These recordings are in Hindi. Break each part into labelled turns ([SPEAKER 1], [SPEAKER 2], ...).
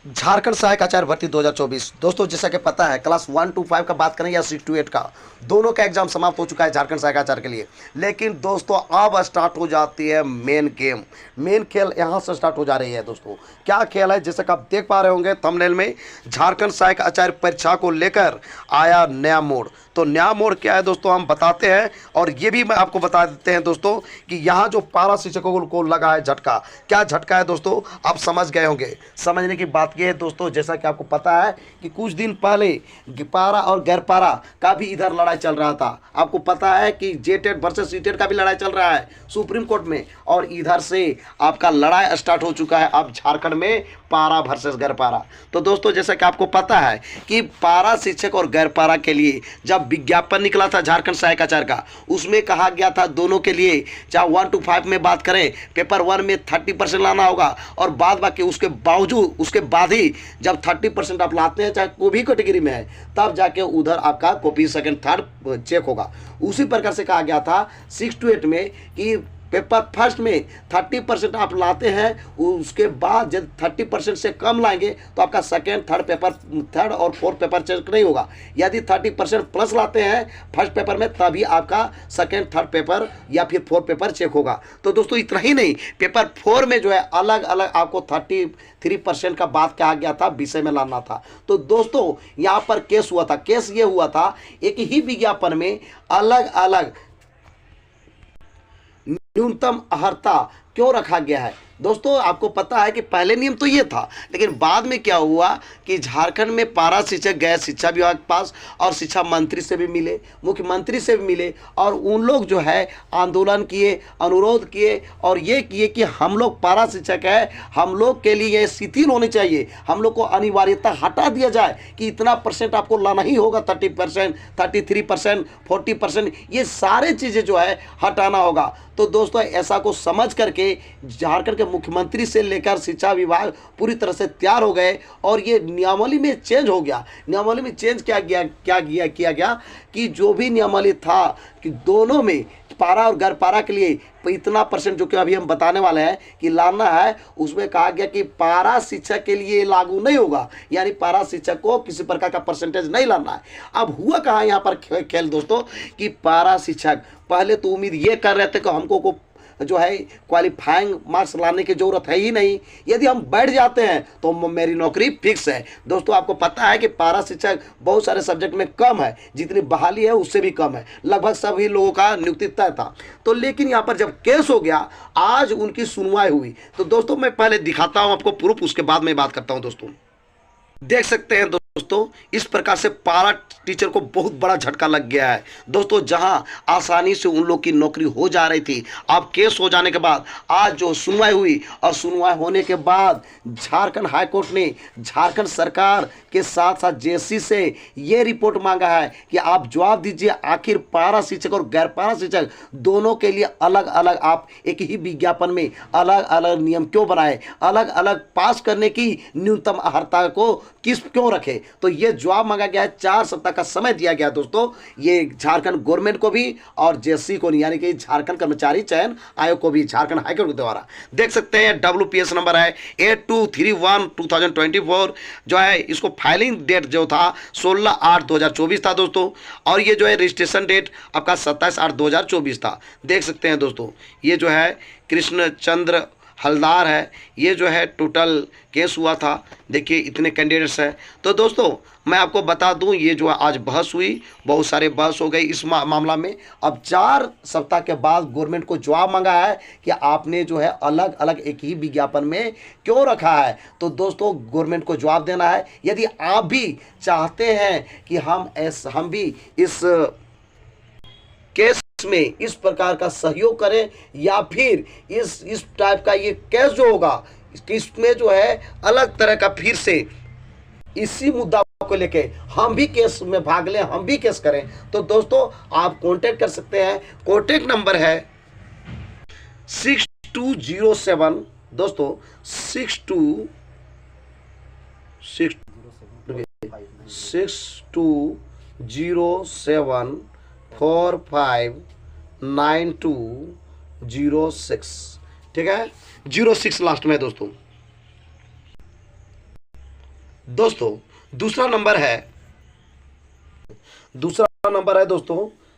[SPEAKER 1] झारखंड सहायक आचार्य भर्ती 2024 दोस्तों, जैसा कि पता है क्लास 1 to 5 का बात करें या 6 to 8 का, दोनों का एग्जाम समाप्त हो चुका है झारखंड सहायक आचार्य के लिए। लेकिन दोस्तों अब स्टार्ट हो जाती है मेन गेम। मेन खेल यहाँ से स्टार्ट हो जा रही है दोस्तों। क्या खेल है, जैसे कि आप देख पा रहे होंगे थंबनेल में, झारखंड सहायक आचार्य परीक्षा को लेकर आया नया मोड़। तो नया मोड़ क्या है दोस्तों, हम बताते हैं। और ये भी मैं आपको बता देते हैं दोस्तों कि यहाँ जो पारा शिक्षकों को लगा है झटका, क्या झटका है दोस्तों, आप समझ गए होंगे। समझने की बात ये है दोस्तों, जैसा कि आपको पता है कि कुछ दिन पहले पारा और गैर पारा का भी इधर लड़ाई चल रहा था। आपको पता है कि जेटेड वर्सेस सीटेड का भी लड़ाई चल रहा है सुप्रीम कोर्ट में, और इधर से आपका लड़ाई स्टार्ट हो चुका है अब झारखंड में पारा वर्सेस गैर पारा। तो दोस्तों, जैसा कि आपको पता है कि पारा शिक्षक और गैर पारा के लिए जब विज्ञापन निकला था झारखंड सहायक आचार्य का, उसमें कहा गया था दोनों के लिए, चाहे 1 to 5 में बात करें, पेपर 1 में 30% लाना होगा, और बाद बाकी उसके बावजूद उसके बाद ही जब 30% आप लाते हैं, चाहे कोई भी कैटेगरी में है, तब जाके उधर आपका कॉपी सेकंड थर्ड चेक होगा। उसी प्रकार से कहा गया था 6 to 8 में कि पेपर फर्स्ट में 30% आप लाते हैं, उसके बाद जब 30% से कम लाएंगे तो आपका सेकेंड थर्ड पेपर, थर्ड और फोर्थ पेपर चेक नहीं होगा। यदि 30% प्लस लाते हैं फर्स्ट पेपर में, तभी आपका सेकेंड थर्ड पेपर या फिर फोर्थ पेपर चेक होगा। तो दोस्तों इतना ही नहीं, पेपर 4 में जो है अलग अलग आपको 33% का बात कहा गया था, विषय में लाना था। तो दोस्तों यहाँ पर केस हुआ था। केस ये हुआ था, एक ही विज्ञापन में अलग अलग न्यूनतम अर्हता क्यों रखा गया है। दोस्तों आपको पता है कि पहले नियम तो ये था, लेकिन बाद में क्या हुआ कि झारखंड में पारा शिक्षक गए शिक्षा विभाग के पास, और शिक्षा मंत्री से भी मिले, मुख्यमंत्री से भी मिले, और उन लोग जो है आंदोलन किए, अनुरोध किए, और ये किए कि हम लोग पारा शिक्षक है, हम लोग के लिए ये शिथिल होनी चाहिए, हम लोग को अनिवार्यता हटा दिया जाए कि इतना परसेंट आपको लाना ही होगा, 30%, 33%, 40%, ये सारे चीज़ें जो है हटाना होगा। तो दोस्तों ऐसा को समझ करके झारखंड के मुख्यमंत्री से लेकर शिक्षा विभाग पूरी तरह से तैयार हो गए, और ये नियमावली में चेंज हो गया। नियमावली में चेंज किया गया कि जो भी नियमावली था कि दोनों में पारा और गैर पारा के लिए इतना परसेंट, जो कि अभी हम बताने वाले हैं कि लाना है, उसमें कहा गया कि पारा शिक्षक के लिए लागू नहीं होगा, यानी पारा शिक्षक को किसी प्रकार का परसेंटेज नहीं लाना है। अब हुआ कहाँ यहाँ पर खेल दोस्तों, कि पारा शिक्षक पहले तो उम्मीद ये कर रहे थे कि हमको को जो है क्वालिफाइंग मार्क्स लाने की ज़रूरत है ही नहीं, यदि हम बैठ जाते हैं तो मेरी नौकरी फिक्स है। दोस्तों आपको पता है कि पारा शिक्षक बहुत सारे सब्जेक्ट में कम है, जितनी बहाली है उससे भी कम है, लगभग सभी लोगों का नियुक्ति तय था। तो लेकिन यहाँ पर जब केस हो गया, आज उनकी सुनवाई हुई। तो दोस्तों मैं पहले दिखाता हूँ आपको प्रूफ, उसके बाद मैं बात करता हूँ। दोस्तों देख सकते हैं दोस्तों, इस प्रकार से पारा टीचर को बहुत बड़ा झटका लग गया है दोस्तों। जहां आसानी से उन लोग की नौकरी हो जा रही थी, अब केस हो जाने के बाद आज जो सुनवाई हुई, और सुनवाई होने के बाद झारखंड हाईकोर्ट ने झारखंड सरकार के साथ साथ जेसी से ये रिपोर्ट मांगा है कि आप जवाब दीजिए, आखिर पारा शिक्षक और गैर पारा शिक्षक दोनों के लिए अलग अलग आप एक ही विज्ञापन में अलग अलग नियम क्यों बनाए, अलग अलग पास करने की न्यूनतम अर्हता को किस क्यों रखे। तो ये जवाब मांगा गया है, 4 सप्ताह का समय दिया गया दोस्तों, ये झारखंड गवर्नमेंट को भी और जेसी को, यानी कि झारखंड कर्मचारी चयन आयोग को भी, झारखंड हाईकोर्ट के द्वारा। देख सकते हैं WPS नंबर है 8231/2024, जो है इसको फाइलिंग डेट जो था 16/8/2024 था दोस्तों, और ये जो है रजिस्ट्रेशन डेट आपका 27/8/2024 था। देख सकते हैं दोस्तों, ये जो है कृष्ण चंद्र हलदार है, ये जो है टोटल केस हुआ था। देखिए इतने कैंडिडेट्स हैं। तो दोस्तों मैं आपको बता दूं, ये जो है आज बहस हुई, बहुत सारे बहस हो गई इस मामला में। अब 4 सप्ताह के बाद गवर्नमेंट को जवाब मांगा है कि आपने जो है अलग अलग एक ही विज्ञापन में क्यों रखा है। तो दोस्तों गवर्नमेंट को जवाब देना है। यदि आप भी चाहते हैं कि हम भी इस केस में इस प्रकार का सहयोग करें, या फिर इस टाइप का ये केस जो होगा, इसमें जो है अलग तरह का फिर से इसी मुद्दा को लेके हम भी केस में भाग लें, हम भी केस करें, तो दोस्तों आप कांटेक्ट कर सकते हैं। कांटेक्ट नंबर है 6207 दोस्तों, 6207459206, ठीक है, 06 लास्ट में दोस्तों। दोस्तों दूसरा नंबर है दोस्तों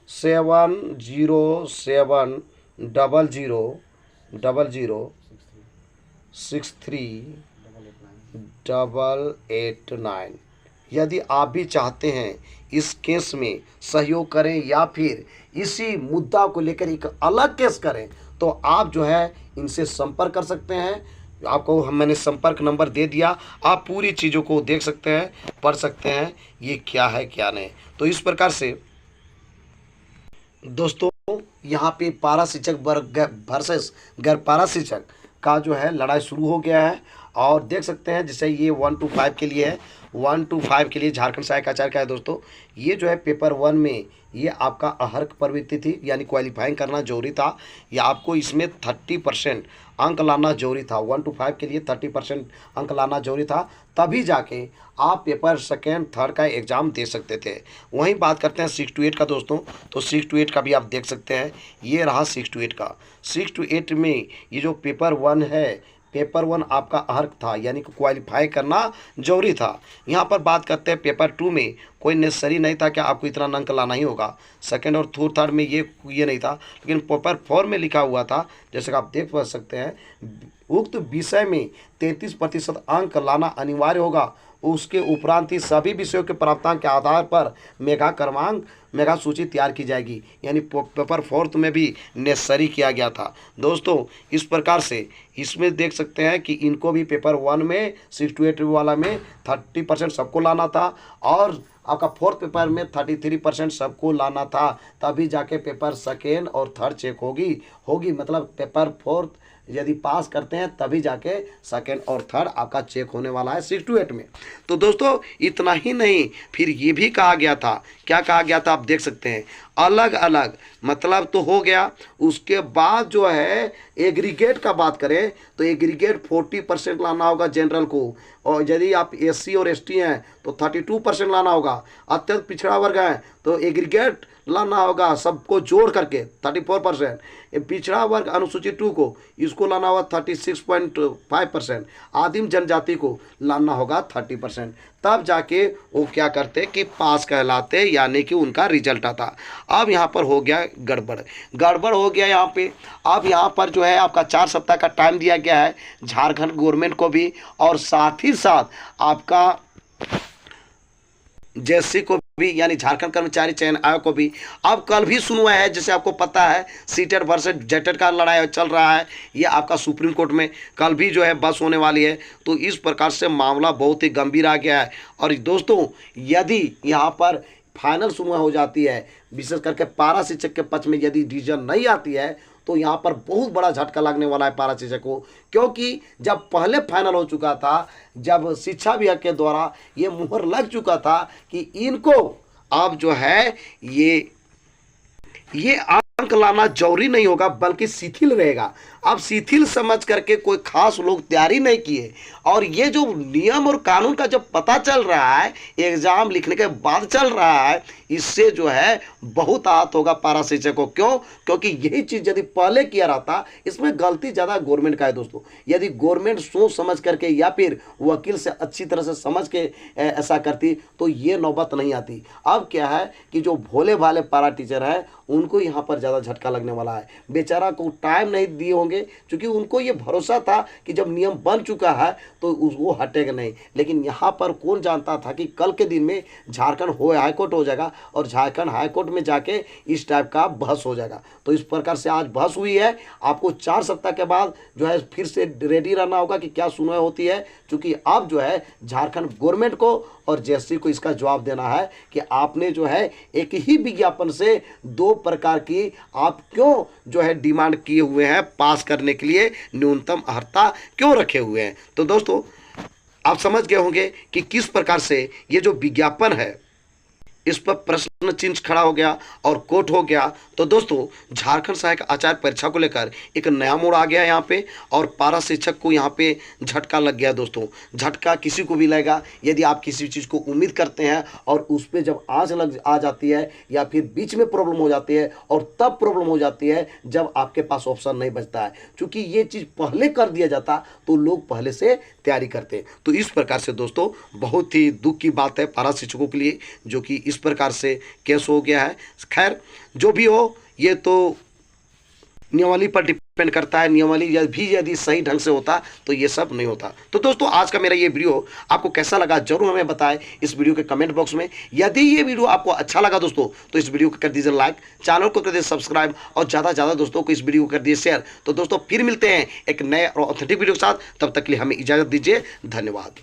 [SPEAKER 1] 7070000638889। यदि आप भी चाहते हैं इस केस में सहयोग करें या फिर इसी मुद्दा को लेकर एक अलग केस करें, तो आप जो है इनसे संपर्क कर सकते हैं। आपको मैंने संपर्क नंबर दे दिया, आप पूरी चीज़ों को देख सकते हैं, पढ़ सकते हैं ये क्या है क्या नहीं। तो इस प्रकार से दोस्तों यहाँ पे पारा शिक्षक वर्ग वर्सेस गैर पारा शिक्षक का जो है लड़ाई शुरू हो गया है। और देख सकते हैं जैसे ये 1 to 5 के लिए है, 1 to 5 के लिए झारखंड सहायक आचार्य का है दोस्तों। ये जो है पेपर 1 में ये आपका अहर्क प्रवृत्ति थी, यानी क्वालिफाइंग करना जरूरी था, या आपको इसमें 30% अंक लाना जरूरी था। 1 to 5 के लिए 30% अंक लाना जरूरी था, तभी जाके आप पेपर सेकेंड थर्ड का एग्ज़ाम दे सकते थे। वहीं बात करते हैं 6 to 8 का दोस्तों, तो 6 to 8 का भी आप देख सकते हैं, ये रहा 6 to 8 का। 6 to 8 में ये जो पेपर 1 है, पेपर 1 आपका अर्क था, यानी कि क्वालिफाई करना जरूरी था। यहाँ पर बात करते हैं पेपर 2 में कोई नेसेसरी नहीं था कि आपको इतना अंक लाना ही होगा। सेकंड और थर्ड में ये नहीं था, लेकिन पेपर 4 में लिखा हुआ था, जैसे कि आप देख पा सकते हैं, उक्त विषय में 33% अंक लाना अनिवार्य होगा। उसके उपरांत ही सभी विषयों के प्राप्तांक के आधार पर मेगा सूची तैयार की जाएगी, यानी पेपर 4 में भी नेसेसरी किया गया था दोस्तों। इस प्रकार से इसमें देख सकते हैं कि इनको भी पेपर 1 में 6 to 8 वाला में 30% सबको लाना था, और आपका 4th पेपर में 33% सबको लाना था, तभी जाके पेपर सेकेंड और थर्ड चेक होगी मतलब पेपर 4 यदि पास करते हैं तभी जाके सेकेंड और थर्ड आपका चेक होने वाला है 6 to 8 में। तो दोस्तों इतना ही नहीं, फिर ये भी कहा गया था, क्या कहा गया था आप देख सकते हैं, अलग अलग मतलब तो हो गया। उसके बाद जो है एग्रीगेट का बात करें तो एग्रीगेट 40% लाना होगा जनरल को, और यदि आप SC और ST हैं तो 32% लाना होगा। अत्यंत पिछड़ा वर्ग है तो एग्रीगेट लाना होगा सबको जोड़ करके 34%। पिछड़ा वर्ग अनुसूचित 2 को इसको लाना होगा 36.5%। आदिम जनजाति को लाना होगा 30%। तब जाके वो क्या करते कि पास कहलाते, यानी कि उनका रिजल्ट आता। अब यहाँ पर हो गया गड़बड़ हो गया यहाँ पे। अब यहाँ पर जो है आपका 4 सप्ताह का टाइम दिया गया है झारखंड गवर्नमेंट को भी, और साथ ही साथ आपका JSC को भी, यानी झारखंड कर्मचारी चयन आयोग को भी। अब कल भी सुनवाई है, जैसे आपको पता है सीटेट वर्सेस जेटेट का लड़ाई चल रहा है, ये आपका सुप्रीम कोर्ट में कल भी जो है बस होने वाली है। तो इस प्रकार से मामला बहुत ही गंभीर आ गया है। और दोस्तों यदि यहाँ पर फाइनल सुनवाई हो जाती है, विशेष करके पारा शिक्षक के पक्ष में यदि डिसीजन नहीं आती है, तो यहाँ पर बहुत बड़ा झटका लगने वाला है पारा शिक्षक को। क्योंकि जब पहले फाइनल हो चुका था, जब शिक्षा विभाग के द्वारा ये मुहर लग चुका था कि इनको अब जो है ये अंक लाना जरूरी नहीं होगा बल्कि शिथिल रहेगा। अब शिथिल समझ करके कोई खास लोग तैयारी नहीं किए, और ये जो नियम और कानून का जब पता चल रहा है, एग्जाम लिखने के बाद चल रहा है, इससे जो है बहुत आहत होगा पारा शिक्षक को। क्यों? क्योंकि यही चीज़ यदि पहले किया रहता, इसमें गलती ज़्यादा गवर्नमेंट का है दोस्तों। यदि गवर्नमेंट सोच समझ करके या फिर वकील से अच्छी तरह से समझ के ऐसा करती तो ये नौबत नहीं आती। अब क्या है कि जो भोले भाले पारा टीचर है उनको यहाँ पर ज़्यादा झटका लगने वाला है। बेचारा को टाइम नहीं दिए होंगे, क्योंकि उनको ये भरोसा था कि जब नियम बन चुका है तो वो हटेगा नहीं। लेकिन यहाँ पर कौन जानता था कि कल के दिन में झारखंड हाईकोर्ट हो जाएगा, और झारखंड हाईकोर्ट में जाके इस टाइप का बहस हो जाएगा। तो इस प्रकार से आज बहस हुई है। आपको 4 सप्ताह के बाद जो है फिर से रेडी रहना होगा कि क्या सुनवाई होती है, क्योंकि अब जो है झारखंड गवर्नमेंट को और JSC को इसका जवाब देना है कि आपने जो है एक ही विज्ञापन से 2 प्रकार की आप क्यों जो है डिमांड किए हुए हैं, पास करने के लिए न्यूनतम अर्हता क्यों रखे हुए हैं। तो दोस्तों आप समझ गए होंगे कि किस प्रकार से ये जो विज्ञापन है इस पर प्रश्न चिन्ह खड़ा हो गया और कोट हो गया। तो दोस्तों झारखंड सहायक आचार्य परीक्षा को लेकर एक नया मोड़ आ गया यहाँ पे, और पारा शिक्षक को यहाँ पे झटका लग गया। दोस्तों झटका किसी को भी लगेगा यदि आप किसी चीज़ को उम्मीद करते हैं और उस पर जब आँच लग आ जाती है या फिर बीच में प्रॉब्लम हो जाती है, और तब प्रॉब्लम हो जाती है जब आपके पास ऑप्शन नहीं बचता है। क्योंकि ये चीज़ पहले कर दिया जाता तो लोग पहले से तैयारी करते। तो इस प्रकार से दोस्तों बहुत ही दुख की बात है पारा शिक्षकों के लिए, जो कि इस प्रकार से केस हो गया है। खैर जो भी हो, ये तो नियमावली पर डिपेंड करता है। नियमावली यदि सही ढंग से होता तो ये सब नहीं होता। तो दोस्तों आज का मेरा ये वीडियो आपको कैसा लगा जरूर हमें बताएं इस वीडियो के कमेंट बॉक्स में। यदि ये वीडियो आपको अच्छा लगा दोस्तों तो इस वीडियो को कर दीजिए लाइक, चैनल को कर दीजिए सब्सक्राइब, और ज़्यादा से ज़्यादा दोस्तों को इस वीडियो को कर दीजिए शेयर। तो दोस्तों फिर मिलते हैं एक नए और ऑथेंटिक वीडियो के साथ, तब तक के लिए हमें इजाज़त दीजिए। धन्यवाद।